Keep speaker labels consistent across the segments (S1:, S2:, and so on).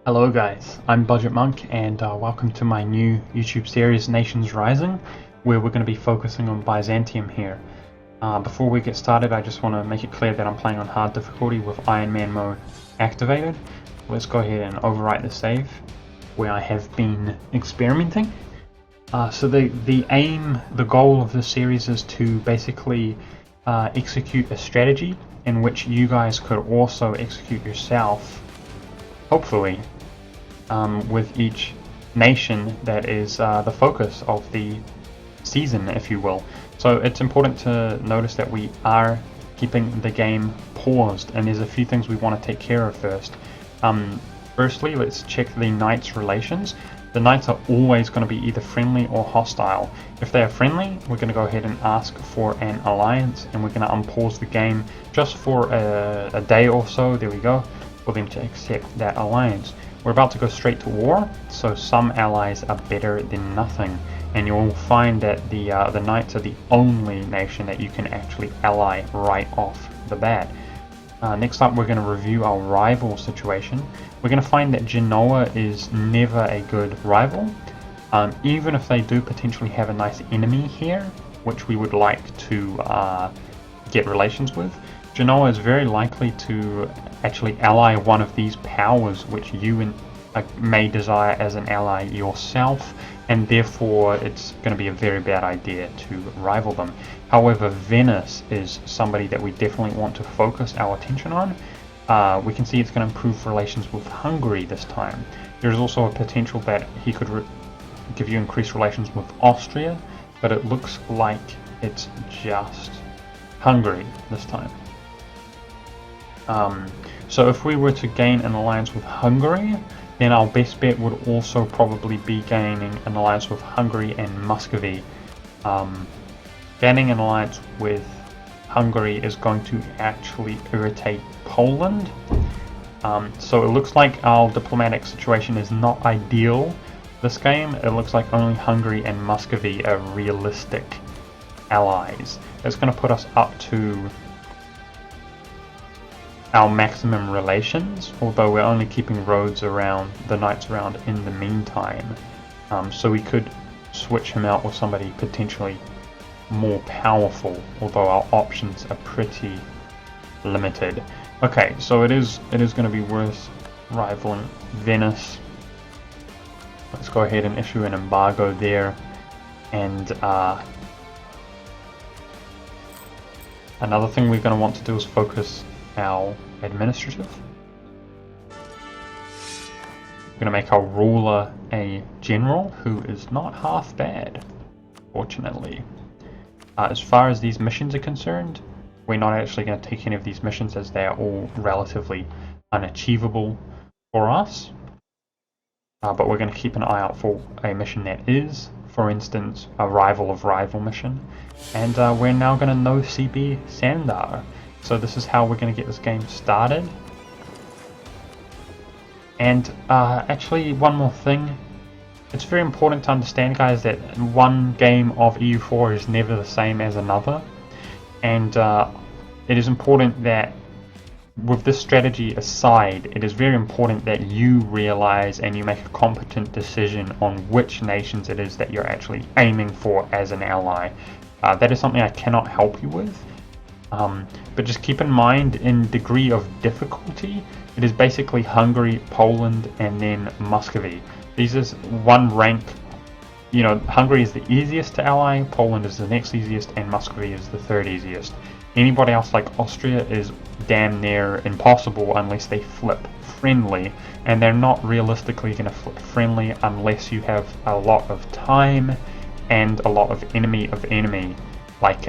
S1: Hello guys, I'm Budgetmonk and welcome to my new YouTube series Nations Rising, where we're going to be focusing on Byzantium here. Before we get started, I just want to make it clear that I'm playing on hard difficulty with Iron Man mode activated. Let's go ahead and overwrite the save where I have been experimenting. So the goal of this series is to basically execute a strategy in which you guys could also execute yourself, hopefully, with each nation that is the focus of the season, if you will. So it's important to notice that we are keeping the game paused, and there's a few things we want to take care of first. Firstly, let's check the knights' relations. The knights are always going to be either friendly or hostile. If they are friendly, we're going to go ahead and ask for an alliance, and we're going to unpause the game just for a day or so, there we go, for them to accept that alliance. We're about to go straight to war, so some allies are better than nothing, and you'll find that the knights are the only nation that you can actually ally right off the bat. Next up, we're going to review our rival situation. We're going to find that Genoa is never a good rival, even if they do potentially have a nice enemy here, which we would like to get relations with. Genoa is very likely to actually ally one of these powers which you may desire as an ally yourself, and therefore it's going to be a very bad idea to rival them. However, Venice is somebody that we definitely want to focus our attention on. We can see it's going to improve relations with Hungary this time. There's also a potential that he could give you increased relations with Austria, but it looks like it's just Hungary this time. So if we were to gain an alliance with Hungary, then our best bet would also probably be gaining an alliance with Hungary and Muscovy. Gaining an alliance with Hungary is going to actually irritate Poland. So it looks like our diplomatic situation is not ideal this game. It looks like only Hungary and Muscovy are realistic allies. That's going to put us up to our maximum relations, although we're only keeping Rhodes around, the knights around in the meantime. So we could switch him out with somebody potentially more powerful, although our options are pretty limited. Okay, so it is going to be worth rivaling Venice. Let's go ahead and issue an embargo there, and another thing we're going to want to do is focus our administrative. We're going to make our ruler a general who is not half bad, fortunately. As far as these missions are concerned, we're not actually going to take any of these missions as they are all relatively unachievable for us. But we're going to keep an eye out for a mission that is, for instance, a rival of rival mission. And we're now going to no CB Sandar. So this is how we're going to get this game started. And actually, one more thing. It's very important to understand, guys, that one game of EU4 is never the same as another. And it is important that, with this strategy aside, it is very important that you realize and you make a competent decision on which nations it is that you're actually aiming for as an ally. That is something I cannot help you with. But just keep in mind, in degree of difficulty, it is basically Hungary, Poland, and then Muscovy. These is one rank. You know, Hungary is the easiest to ally, Poland is the next easiest, and Muscovy is the third easiest. Anybody else like Austria is damn near impossible unless they flip friendly, and they're not realistically going to flip friendly unless you have a lot of time and a lot of enemy, like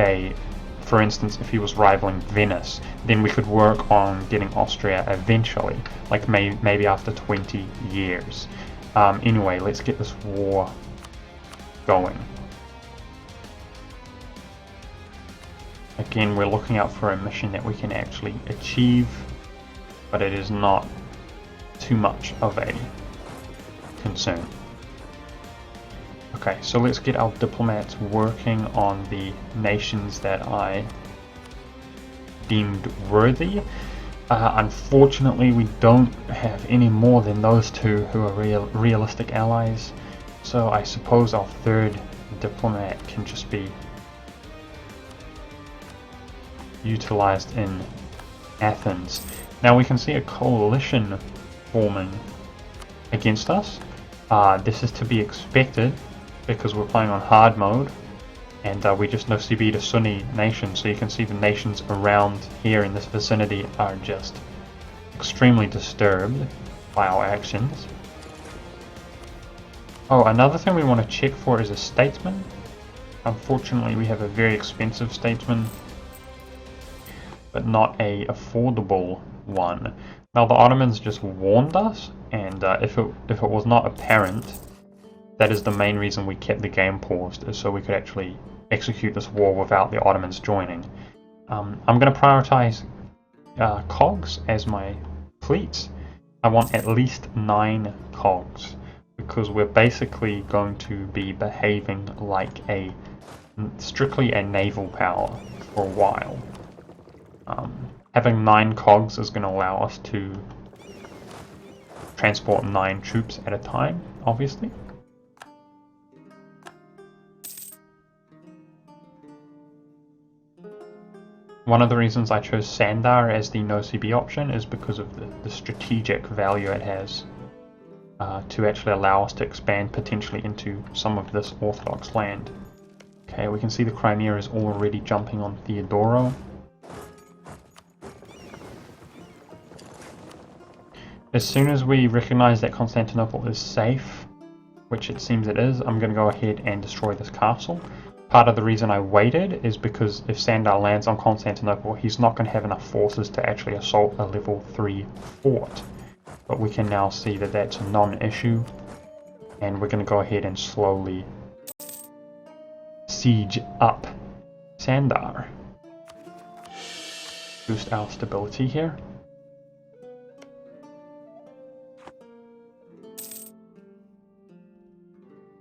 S1: for instance, if he was rivaling Venice, then we could work on getting Austria eventually, like maybe after 20 years. Anyway, let's get this war going. Again, we're looking out for a mission that we can actually achieve, but it is not too much of a concern. Okay, so let's get our diplomats working on the nations that I deemed worthy. Unfortunately, we don't have any more than those two who are realistic allies, so I suppose our third diplomat can just be utilized in Athens. Now we can see a coalition forming against us. This is to be expected because we're playing on hard mode, and we just know Sibir, a Sunni nation, so you can see the nations around here in this vicinity are just extremely disturbed by our actions. Oh, another thing we want to check for is a statesman. Unfortunately, we have a very expensive statesman, but not a affordable one. Now the Ottomans just warned us, and if it was not apparent, that is the main reason we kept the game paused, is so we could actually execute this war without the Ottomans joining. I'm going to prioritize cogs as my fleets. I want at least 9 cogs, because we're basically going to be behaving like strictly a naval power for a while. Having 9 cogs is going to allow us to transport 9 troops at a time, obviously. One of the reasons I chose Sandar as the no CB option is because of the strategic value it has to actually allow us to expand potentially into some of this Orthodox land. Okay, we can see the Crimea is already jumping on Theodoro. As soon as we recognize that Constantinople is safe, which it seems it is, I'm going to go ahead and destroy this castle. Part of the reason I waited is because if Sandar lands on Constantinople, he's not going to have enough forces to actually assault a level 3 fort. But we can now see that that's a non-issue, and we're going to go ahead and slowly siege up Sandar. Boost our stability here.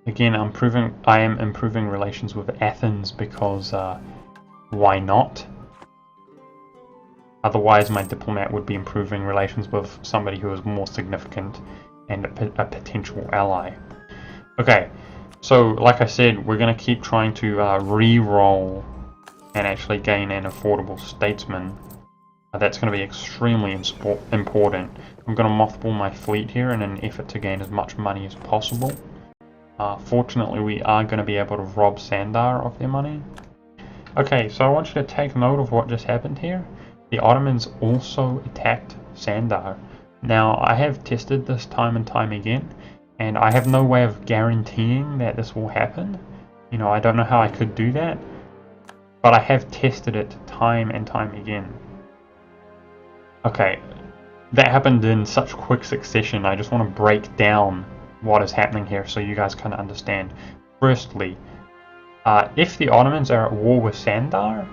S1: Again, I am improving relations with Athens because why not? Otherwise, my diplomat would be improving relations with somebody who is more significant and a potential ally. Okay, so like I said, we're going to keep trying to re-roll and actually gain an affordable statesman. That's going to be extremely important. I'm going to mothball my fleet here in an effort to gain as much money as possible. Fortunately, we are going to be able to rob Sandar of their money. Okay, so I want you to take note of what just happened here. The Ottomans also attacked Sandar. Now, I have tested this time and time again, and I have no way of guaranteeing that this will happen. You know, I don't know how I could do that, but I have tested it time and time again. Okay, that happened in such quick succession. I just want to break down what is happening here so you guys can understand. Firstly, if the Ottomans are at war with Sandar,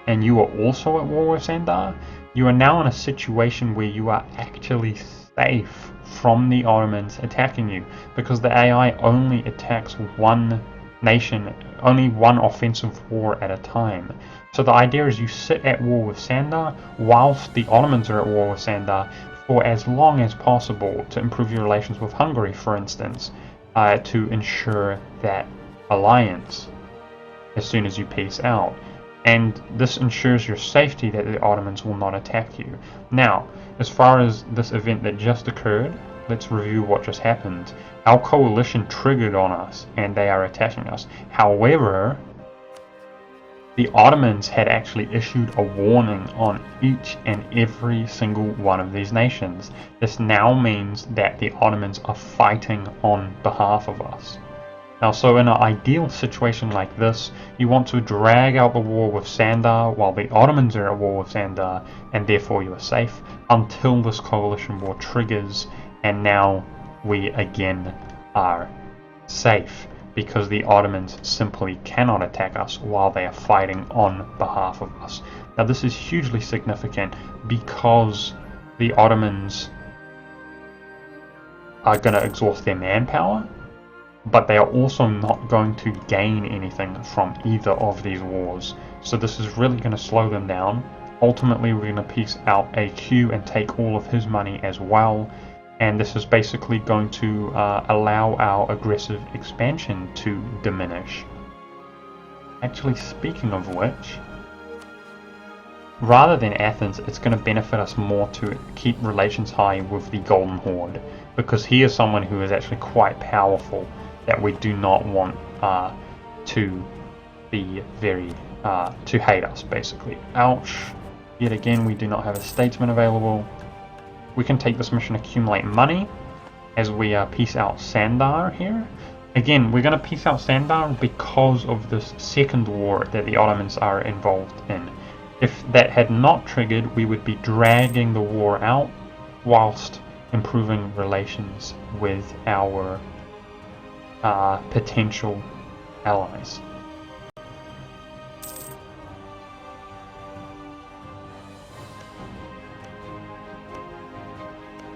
S1: and you are also at war with Sandar, you are now in a situation where you are actually safe from the Ottomans attacking you, because the AI only attacks one nation, only one offensive war at a time. So the idea is you sit at war with Sandar whilst the Ottomans are at war with Sandar for as long as possible to improve your relations with Hungary, for instance, to ensure that alliance as soon as you peace out. And this ensures your safety, that the Ottomans will not attack you. Now, as far as this event that just occurred, let's review what just happened. Our coalition triggered on us, and they are attacking us. However, the Ottomans had actually issued a warning on each and every single one of these nations. This now means that the Ottomans are fighting on behalf of us. Now, so in an ideal situation like this, you want to drag out the war with Sandar while the Ottomans are at war with Sandar, and therefore you are safe until this coalition war triggers, and now we again are safe, because the Ottomans simply cannot attack us while they are fighting on behalf of us. Now, this is hugely significant because the Ottomans are going to exhaust their manpower, but they are also not going to gain anything from either of these wars. So this is really going to slow them down, Ultimately, we're going to piece out AQ and take all of his money as well. And this is basically going to allow our aggressive expansion to diminish. Actually, speaking of which, rather than Athens, it's going to benefit us more to keep relations high with the Golden Horde, because he is someone who is actually quite powerful that we do not want to be very, to hate us, basically. Ouch. Yet again, we do not have a statesman available. We can take this mission, accumulate money, as we piece out Sandar here. Again, we're going to piece out Sandar because of this second war that the Ottomans are involved in. If that had not triggered, we would be dragging the war out whilst improving relations with our potential allies.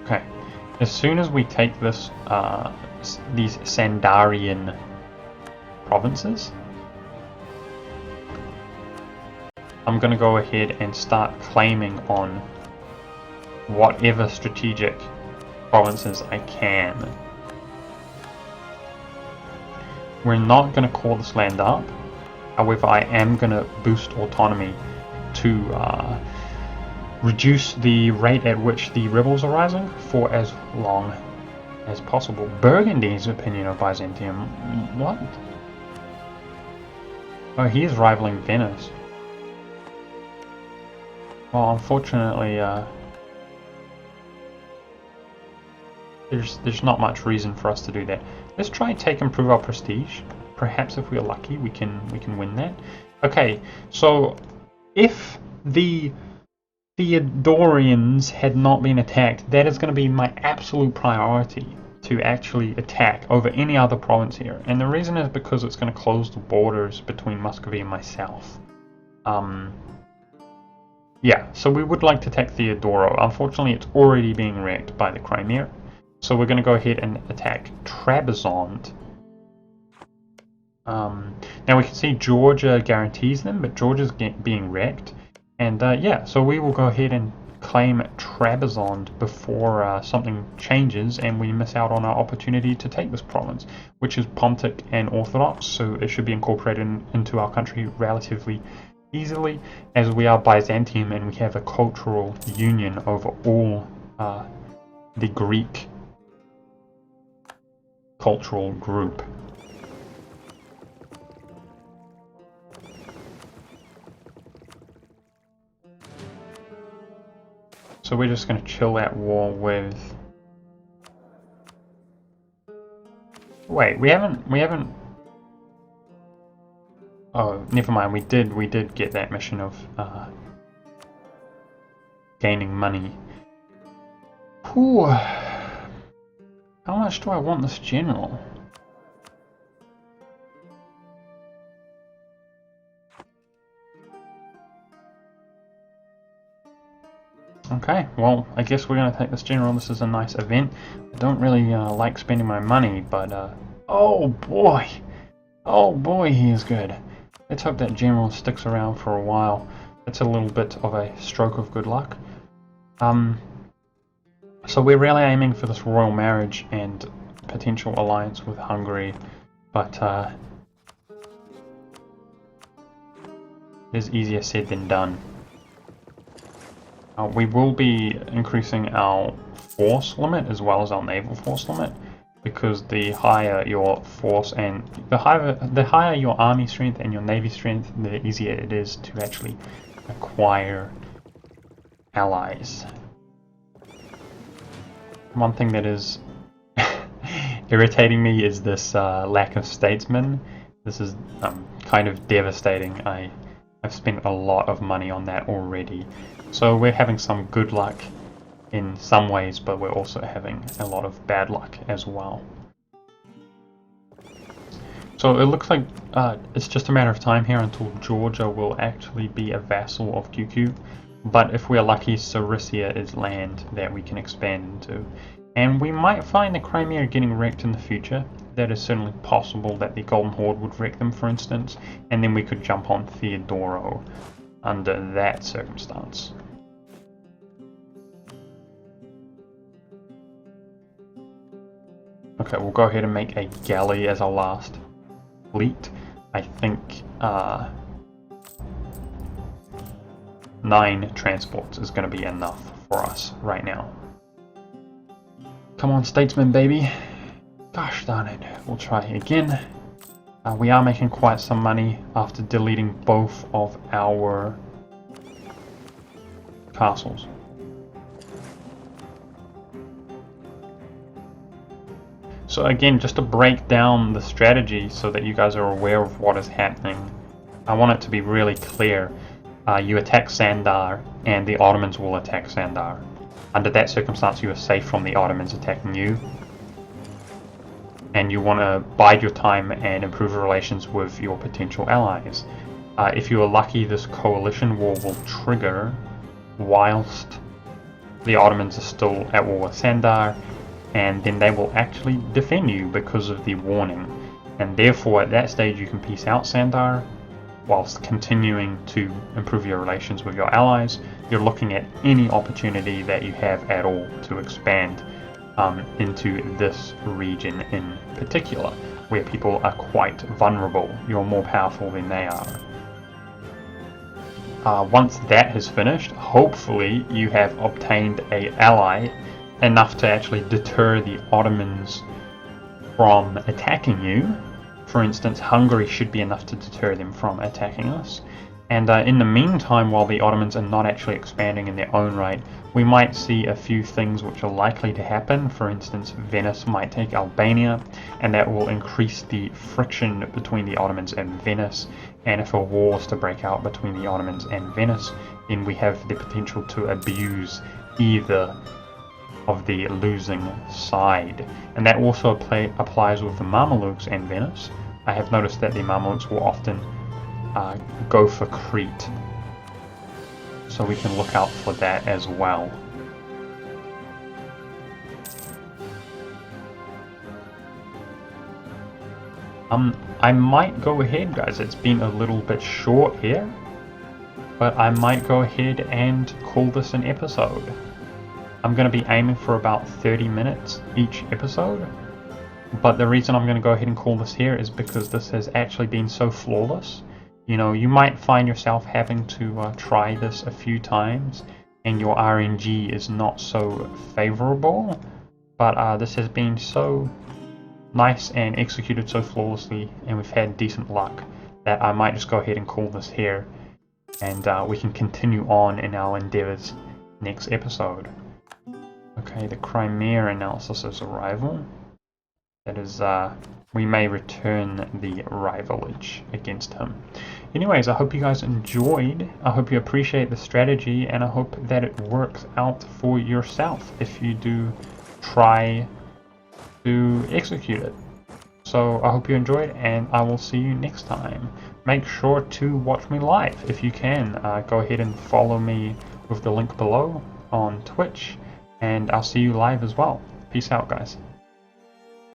S1: Okay, as soon as we take this, these Sandarian provinces, I'm going to go ahead and start claiming on whatever strategic provinces I can. We're not going to call this land up, however I am going to boost autonomy to reduce the rate at which the rebels are rising for as long as possible. Burgundy's opinion of Byzantium, what? Oh, he is rivaling Venice. Well, unfortunately, there's not much reason for us to do that. Let's try and improve our prestige. Perhaps if we're lucky, we can win that. Okay, so if the Theodorians had not been attacked, that is going to be my absolute priority to actually attack over any other province here. And the reason is because it's going to close the borders between Muscovy and myself. Yeah, so we would like to attack Theodoro. Unfortunately, it's already being wrecked by the Crimea. So we're going to go ahead and attack Trebizond. Now we can see Georgia guarantees them, but Georgia's being wrecked. And yeah, so we will go ahead and claim Trebizond before something changes and we miss out on our opportunity to take this province, which is Pontic and Orthodox, so it should be incorporated into our country relatively easily, as we are Byzantium and we have a cultural union over all the Greek cultural group. So we're just going to chill at war with... Wait, we haven't... Oh, never mind, we did get that mission of gaining money. Whew. How much do I want this general? Okay, well, I guess we're going to take this general. This is a nice event. I don't really like spending my money, but oh boy, he is good. Let's hope that general sticks around for a while. It's a little bit of a stroke of good luck. So we're really aiming for this royal marriage and potential alliance with Hungary, but it is easier said than done. We will be increasing our force limit as well as our naval force limit, because the higher your force and the higher your army strength and your navy strength, the easier it is to actually acquire allies. One thing that is irritating me is this lack of statesmen. This is kind of devastating. I've spent a lot of money on that already. So we're having some good luck in some ways, but we're also having a lot of bad luck as well. So it looks like it's just a matter of time here until Georgia will actually be a vassal of QQ. But if we're lucky, Sarisia is land that we can expand into. And we might find the Crimea getting wrecked in the future. That is certainly possible, that the Golden Horde would wreck them, for instance. And then we could jump on Theodoro. under that circumstance. Okay, we'll go ahead and make a galley as our last fleet. I think 9 transports is going to be enough for us right now. Come on, statesman, baby. Gosh darn it. We'll try again. We are making quite some money after deleting both of our castles. So again, just to break down the strategy so that you guys are aware of what is happening, I want it to be really clear. You attack Sandar and the Ottomans will attack Sandar. Under that circumstance, you are safe from the Ottomans attacking you. And you want to bide your time and improve relations with your potential allies. If you are lucky, this coalition war will trigger whilst the Ottomans are still at war with Sandar, and then they will actually defend you because of the warning. And therefore, at that stage, you can peace out Sandar whilst continuing to improve your relations with your allies. You're looking at any opportunity that you have at all to expand into this region in particular, where people are quite vulnerable. You're more powerful than they are. Once that has finished, hopefully you have obtained an ally enough to actually deter the Ottomans from attacking you. For instance, Hungary should be enough to deter them from attacking us. And in the meantime, while the Ottomans are not actually expanding in their own right, we might see a few things which are likely to happen. For instance, Venice might take Albania, and that will increase the friction between the Ottomans and Venice. And if a war is to break out between the Ottomans and Venice, then we have the potential to abuse either of the losing side. And that also applies with the Mamelukes and Venice. I have noticed that the Mamelukes will often go for Crete, so we can look out for that as well. I might go ahead, guys, it's been a little bit short here, but I might go ahead and call this an episode. I'm going to be aiming for about 30 minutes each episode, but the reason I'm going to go ahead and call this here is because this has actually been so flawless. You know, you might find yourself having to try this a few times and your RNG is not so favorable, but this has been so nice and executed so flawlessly, and we've had decent luck, that I might just go ahead and call this here, and we can continue on in our endeavors next episode. Okay, the Crimea analysis is a rival. That is, we may return the rivalage against him. Anyways, I hope you guys enjoyed. I hope you appreciate the strategy, and I hope that it works out for yourself if you do try to execute it. So I hope you enjoyed, and I will see you next time. Make sure to watch me live if you can. Go ahead and follow me with the link below on Twitch, and I'll see you live as well. Peace out, guys.